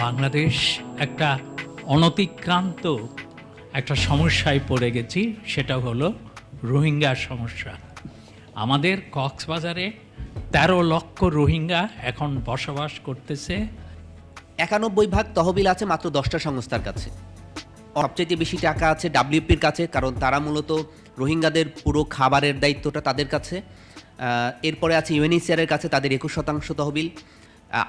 বাংলাদেশ একটা অনতিক্রান্ত একটা সমস্যায় পড়ে গেছি, সেটা হলো রোহিঙ্গা সমস্যা। আমাদের কক্সবাজারে ১৩ লক্ষ রোহিঙ্গা এখন বসবাস করতেছে। ৯১ ভাগ তহবিল আছে মাত্র 10টা সংস্থার কাছে। সবচেয়ে বেশি টাকা আছে ডাব্লিউপির কাছে, কারণ তারা মূলত রোহিঙ্গাদের পুরো খাবারের দায়িত্বটা তাদের কাছে। এরপরে আছে ইউএনএইচসিআরের কাছে, তাদের ২১% তহবিল।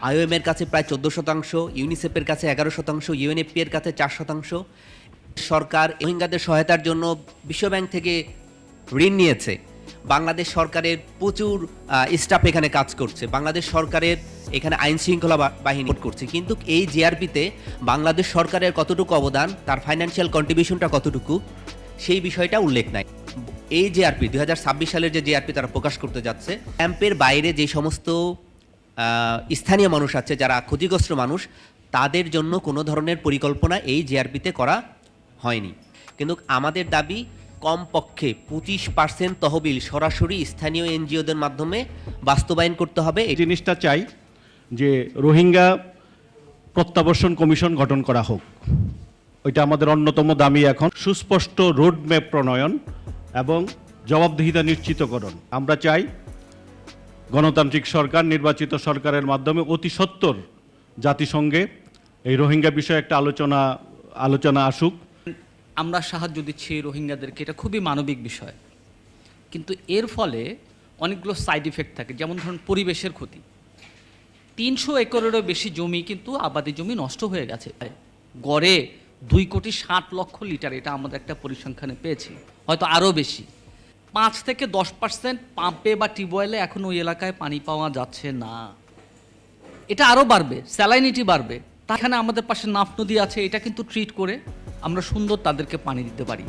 আইওএমের কাছে প্রায় 14%, ইউনিসেফের কাছে 11%, ইউএনএফপি এর কাছে 4%। সরকার রোহিঙ্গাদের সহায়তার জন্য বিশ্বব্যাংক থেকে ঋণ নিয়েছে। বাংলাদেশ সরকারের প্রচুর স্টাফ এখানে কাজ করছে, বাংলাদেশ সরকারের এখানে আইন শৃঙ্খলা বাহিনী করছে, কিন্তু এই জিআরপিতে বাংলাদেশ সরকারের কতটুকু অবদান, তার ফাইন্যান্সিয়াল কন্ট্রিবিউশনটা কতটুকু, সেই বিষয়টা উল্লেখ নাই। এই জিআরপি 2026 সালের যে জিআরপি তারা প্রকাশ করতে যাচ্ছে, ক্যাম্পের বাইরে যে সমস্ত স্থানীয় মানুষ আছে যারা ক্ষতিগ্রস্ত মানুষ, তাদের জন্য কোনো ধরনের পরিকল্পনা এই জিআরপিতে করা হয়নি। কিন্তু আমাদের দাবি কমপক্ষে 25% তহবিল সরাসরি স্থানীয় এনজিওদের মাধ্যমে বাস্তবায়ন করতে হবে। এই জিনিসটা চাই যে রোহিঙ্গা প্রত্যাবর্ষণ কমিশন গঠন করা হোক, ওইটা আমাদের অন্যতম দাবি। এখন সুস্পষ্ট রোডম্যাপ প্রণয়ন এবং জবাবদিহিতা নিশ্চিতকরণ। আমরা চাই গণতান্ত্রিক সরকার, নির্বাচিত সরকারের মাধ্যমে অতি সত্বর জাতিসংঘে এই রোহিঙ্গা বিষয়ে একটা আলোচনা আসুক। আমরা সাহায্য দিচ্ছি রোহিঙ্গাদেরকে, এটা খুবই মানবিক বিষয়, কিন্তু এর ফলে অনেকগুলো সাইড ইফেক্ট থাকে। যেমন ধরুন পরিবেশের ক্ষতি, ৩০০ একরেরও বেশি জমি কিন্তু আবাদি জমি নষ্ট হয়ে গেছে, গড়ে 2,60,00,000 লিটার, এটা আমাদের একটা পরিসংখ্যানে পেয়েছি, হয়তো আরও বেশি। 5 থেকে 10% পাম্পে বা টিউবওয়েলে এখন ওই এলাকায় পানি পাওয়া যাচ্ছে না। এটা আরও বাড়বে, স্যালাইনিটি বাড়বে। তাখানে আমাদের পাশে নাফ নদী আছে, এটা কিন্তু ট্রিট করে আমরা সুন্দর তাদেরকে পানি দিতে পারি।